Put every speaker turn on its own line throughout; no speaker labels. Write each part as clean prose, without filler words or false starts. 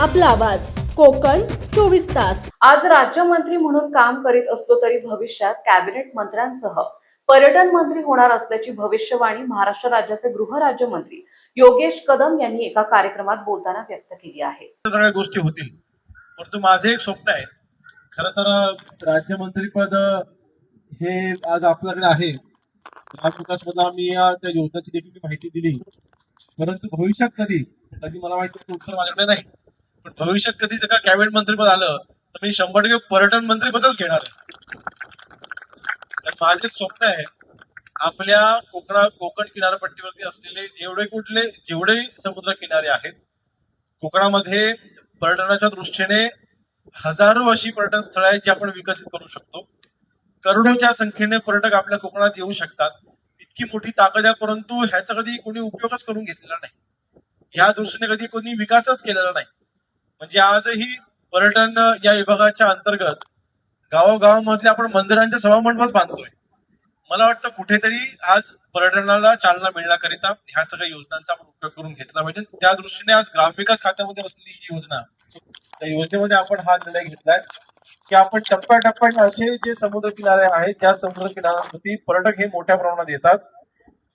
आपला आवाज कोकण 24 तास।
आज राज्यमंत्री म्हणून काम करीत असलो तरी भविष्यात कॅबिनेट मंत्र्यांसह पर्यटन मंत्री होणार असल्याची भविष्यवाणी महाराष्ट्र राज्याचे गृहराज्यमंत्री योगेश कदम यांनी एका कार्यक्रमात बोलताना व्यक्त केली आहे।
सगळ्या गोष्टी होतील, परंतु माझे एक स्वप्न आहे। खरं तर राज्यमंत्रीपद हे आज आपल्याकडे आहे। विकासपदा मी त्या योजनेची देखील माहिती दिली, परंतु भविष्यात कधी कधी मला माहिती उत्तर माझ्याकडे नाही, पण भविष्यात कधी जर का कॅबिनेट मंत्रीपद आलं तर मी 100% पर्यटन मंत्रीपदच घेणार आहे। तर माझे स्वप्न आहे आपल्या कोकण किनारपट्टीवरती असलेले जेवढे समुद्र किनारे आहेत, कोकणामध्ये पर्यटनाच्या दृष्टीने हजारो अशी पर्यटन स्थळे आहेत जी आपण विकसित करू शकतो। करोडोच्या संख्येने पर्यटक आपल्या कोकणात येऊ शकतात, इतकी मोठी ताकद आहे, परंतु ह्याचा कधी कोणी उपयोगच करून घेतलेला नाही। या दृष्टीने कधी कोणी विकासच केलेला नाही। म्हणजे आजही पर्यटन या विभागाच्या अंतर्गत गावोगावांमधले आपण मंदिरांच्या सभामंडपच बांधतोय। मला वाटतं कुठेतरी आज पर्यटनाला चालना मिळण्याकरिता ह्या सगळ्या योजनांचा आपण उपयोग करून घेतला पाहिजे। त्या दृष्टीने आज ग्रामविकास खात्यामध्ये असलेली ही योजना, त्या योजनेमध्ये आपण हा निर्णय घेतलाय की आपण टप्प्याटप्प्याने असे जे समुद्र किनारे आहेत त्या समुद्र किनाऱ्यांवरती पर्यटक हे मोठ्या प्रमाणात येतात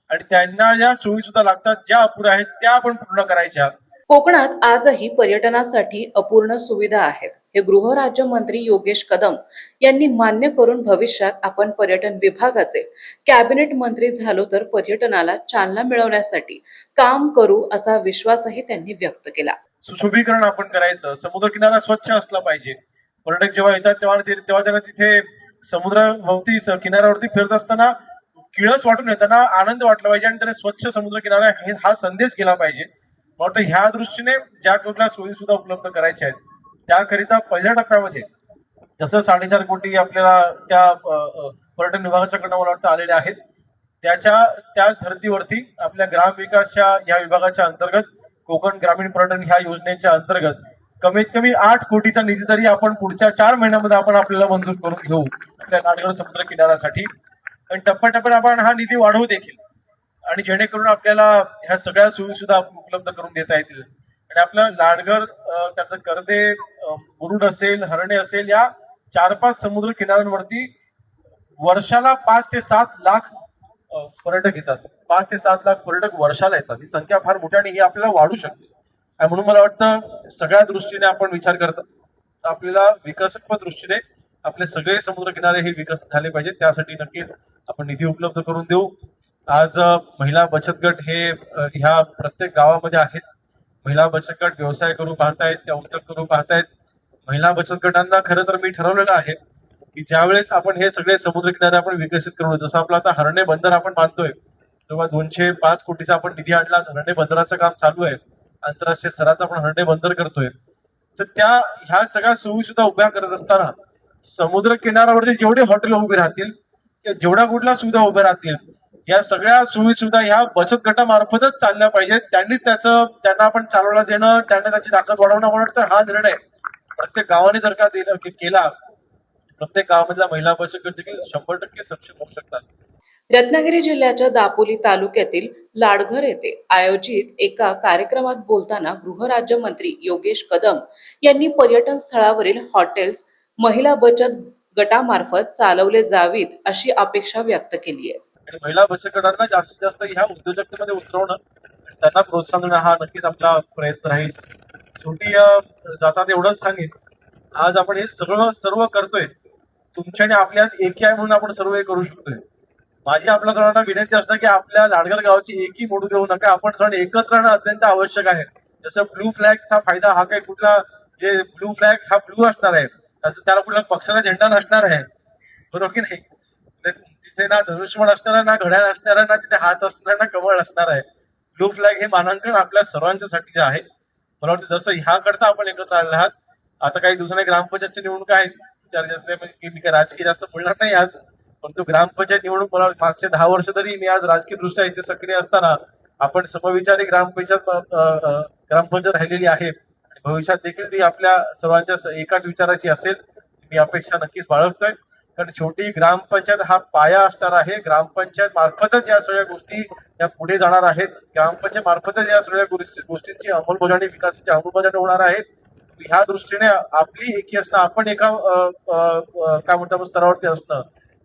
आणि त्यांना ज्या सोयी सुद्धा लागतात, ज्या अपुऱ्या आहेत त्या आपण पूर्ण करायच्या।
कोकणात आजही पर्यटनासाठी अपूर्ण सुविधा आहेत, हे गृहराज्यमंत्री योगेश कदम यांनी मान्य करून भविष्यात आपण पर्यटन विभागाचे कॅबिनेट मंत्री झालो तर पर्यटनाला चालना मिळवण्यासाठी काम करू असा विश्वासही त्यांनी व्यक्त केला।
सुशोभीकरण आपण करायचं, समुद्र किनारा स्वच्छ असला पाहिजे। पर्यटक जेव्हा येतात तेव्हा त्यांना तिथे समुद्राभोवती किनाऱ्यावरती फिरत असताना किळस वाटून येताना आनंद वाटला पाहिजे आणि त्यांना स्वच्छ समुद्र किनारा हा संदेश गेला पाहिजे। वाटतं ह्या दृष्टीने ज्या कुठल्या सोयी सुद्धा उपलब्ध करायच्या आहेत त्याकरिता पहिल्या टप्प्यामध्ये जसं 4.5 कोटी आपल्याला त्या पर्यटन विभागाच्या कडून मला वाटतं आलेले आहेत, त्याच धर्तीवरती आपल्या ग्रामविकासच्या या विभागाच्या अंतर्गत कोकण ग्रामीण पर्यटन ह्या योजनेच्या अंतर्गत कमीत कमी 8 कोटीचा निधी तरी आपण पुढच्या 4 महिन्यामध्ये आपण आपल्याला मंजूर करून घेऊ आपल्या लाडगड समुद्र किनाऱ्यासाठी। आणि टप्प्याटप्प्याने आपण हा निधी वाढवू देखील आणि जेणेकरून आपल्याला ह्या सगळ्या सोयी सुद्धा उपलब्ध करून देता येतील। आणि आपलं लाडगड, त्याचं कर्दे, मुरुड असेल, हरणे असेल, या 4-5 समुद्र किनाऱ्यांवरती वर्षाला 5 ते 7 लाख पर्यटक येतात। 5 ते 7 लाख पर्यटक वर्षाला येतात। ही संख्या फार मोठी आणि ही आपल्याला वाढू शकते। आणि म्हणून मला वाटतं सगळ्या दृष्टीने आपण विचार करता आपल्याला विकसित दृष्टीने आपले सगळे समुद्र किनारे हे विकसित झाले पाहिजे, त्यासाठी नक्कीच आपण निधी उपलब्ध करून देऊ। आज महिला बचत गट हे ह्या प्रत्येक गावामध्ये आहेत। महिला बचत गट व्यवसाय करू पाहतायत, त्या उद्योग करू पाहतायत। महिला बचत गटांना खरं तर मी ठरवलेलं आहे की ज्यावेळेस आपण हे सगळे समुद्र किनारे आपण विकसित करू, जसं आपलं आता हरणे बंदर आपण बांधतोय तेव्हा 205 कोटीचा आपण निधी आणला, हरणे बंदराचं काम चालू आहे, आंतरराष्ट्रीय स्तराचं आपण हरणे बंदर करतोय। तर ह्या सगळ्या सोयी सुद्धा उभ्या करत असताना समुद्र किनाऱ्यावरती जेवढे हॉटेल उभे राहतील, जेवढ्या कुठल्या सुविधा उभ्या राहतील, या सगळ्या सोयी सुविधा ह्या बचत गटामार्फतच चालल्या पाहिजेत। त्यांना आपण चालवला देणं, त्यांना त्याची ताकद वाढवणं, मला वाटतं हा निर्णय प्रत्येक गावाने जर का केला, प्रत्येक गावामधल्या महिला बचत गट देखील 100% सक्षम होऊ शकतात।
रत्नागिरी जिल्ह्याच्या दापोली तालुक्यातील लाडघर येथे आयोजित एका कार्यक्रमात बोलताना गृहराज्यमंत्री योगेश कदम यांनी पर्यटन स्थळावरील हॉटेल्स महिला बचत गटामार्फत चालवले जावीत अशी अपेक्षा व्यक्त केली आहे।
आणि महिला बचत गटांना जास्तीत जास्त ह्या उद्योजकतेमध्ये उतरवणं, त्यांना प्रोत्साहन देणं हा नक्कीच आपला प्रयत्न राहील। शेवटी जातात एवढंच सांगेन, आज आपण हे सर्व करतोय तुमच्या आणि आपल्याच एकी आहे म्हणून आपण सर्व हे करू शकतोय। माझी आपल्या सर्वांना विनंती असणार की आपल्या लाडघर गावाची एकी मोडू देऊ नका, आपण सर्व एकत्र राहणं अत्यंत आवश्यक आहे। जसं ब्लू फ्लॅगचा फायदा हा काही कुठला, जे ब्लू फ्लॅग हा ब्लू असणार आहे, त्याला कुठल्या पक्षाचा झेंडा नसणार आहे, बरोबर की नाही? तिथे ना धनुष्यबाण असणार आहे, ना घड्याळ असणार आहे, ना तिथे हात असणार, ना कमळ असणार आहे। ब्लू फ्लॅग हे मानांकन आपल्या सर्वांच्यासाठी आहे। मला वाटतं जसं ह्या करता आपण एकत्र आले आहात, आता काही दिवसांनी ग्रामपंचायतची निवडणूक आहे, मी काय राजकीय जास्त बोलणार नाही आज, परंतु ग्रामपंचायत निवडणूक मला मागचे 10 वर्ष तरी मी आज राजकीय दृष्ट्या इथे सक्रिय असताना आपण समविचारी ग्रामपंचायत राहिलेली आहे आणि भविष्यात देखील ती आपल्या सर्वांच्या एकाच विचाराची असेल, मी अपेक्षा नक्कीच बाळगतोय। कारण शेवटी ग्रामपंचायत हा पाया असणार आहे। ग्रामपंचायत मार्फतच या सगळ्या गोष्टी या पुढे जाणार आहेत। ग्रामपंचायत मार्फतच या सगळ्या गोष्टींची अंमलबजावणी, विकासाची अंमलबजावणी होणार आहे। ह्या दृष्टीने आपली एकी असणं, आपण एका काय म्हणतो आपण स्तरावरती असणं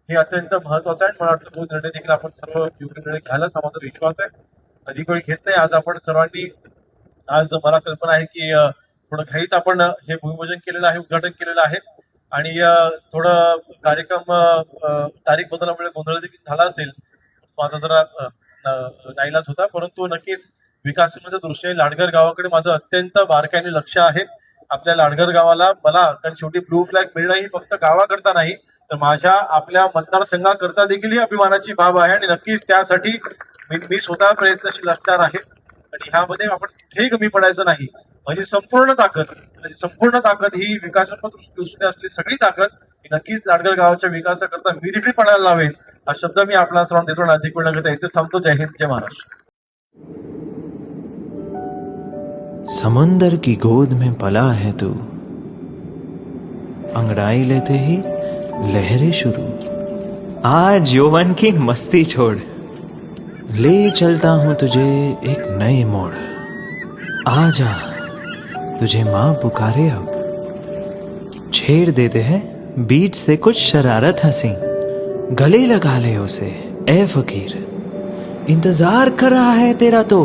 हे अत्यंत महत्वाचं आहे. मला वाटतं तो निर्णय देखील आपण सर्व योग्य निर्णय घ्यायलाच हा माझा विश्वास आहे. अधिक वेळ घेत नाही. आज आपण सर्वांनी, आज मला कल्पना आहे की थोडं घाईत आपण हे भूमिपूजन केलेलं आहे, उद्घाटन केलेलं आहे आणि थोडं कार्यक्रम तारीख बदलल्यामुळे गोंधळ देखील झाला असेल. माझा जरा नाईलाज होता, परंतु नक्कीच विकासाच्या दृष्टीने लाडघर गावाकडे माझं अत्यंत बारकाईने लक्ष आहे. आपल्या लाडघर गावाला मला, कारण शेवटी ब्लू फ्लॅग मिळणं ही फक्त गावाकरता नाही तर माझ्या आपल्या मतदारसंघाकरता देखील ही अभिमानाची बाब आहे आणि नक्कीच त्यासाठी मी स्वतः प्रयत्नशील असणार आहे आणि ह्यामध्ये आपण कुठेही कमी पडायचं नाही. माझी संपूर्ण ताकद ही विकासात्मक दृष्टीने असलेली सगळी ताकद ही नक्कीच लाडघर गावाच्या विकासाकरता मी देखील पडायला लावेल हा शब्द मी आपला सर्वांना देतो आणि अधिक वेळ न घेता इथेच थांबतो. जय हिंद, जय महाराष्ट्र.
समुंदर की गोद में पला है तू, अंगड़ाई लेते ही लहरें शुरू, आज यौवन की मस्ती छोड़, ले चलता हूं तुझे एक नए मोड़, आजा तुझे माँ पुकारे अब, छेड़ देते हैं बीच से कुछ शरारत हंसी, गले लगा ले उसे ए फकीर, इंतजार कर रहा है तेरा तो,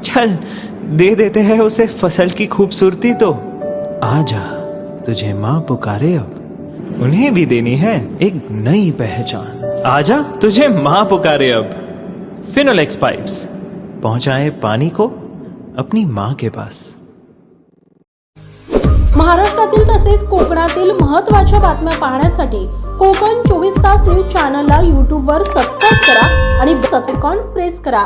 चल दे देते हैं उसे फसल की खूबसूरती तो, आजा तुझे माँ पुकारे अब, उन्हें भी देनी है एक नई पहचान, आजा तुझे माँ पुकारे अब. फिनोलेक्स पाइप्स पहुंचाए पानी को अपनी माँ के पास.
महाराष्ट्रातील तसेच कोकणातील महत्त्वाच्या बातम्या पाहण्यासाठी कोकण 24 तास न्यूज चॅनलला यूट्यूबवर सबस्क्राईब करा आणि बेल आयकॉन प्रेस करा.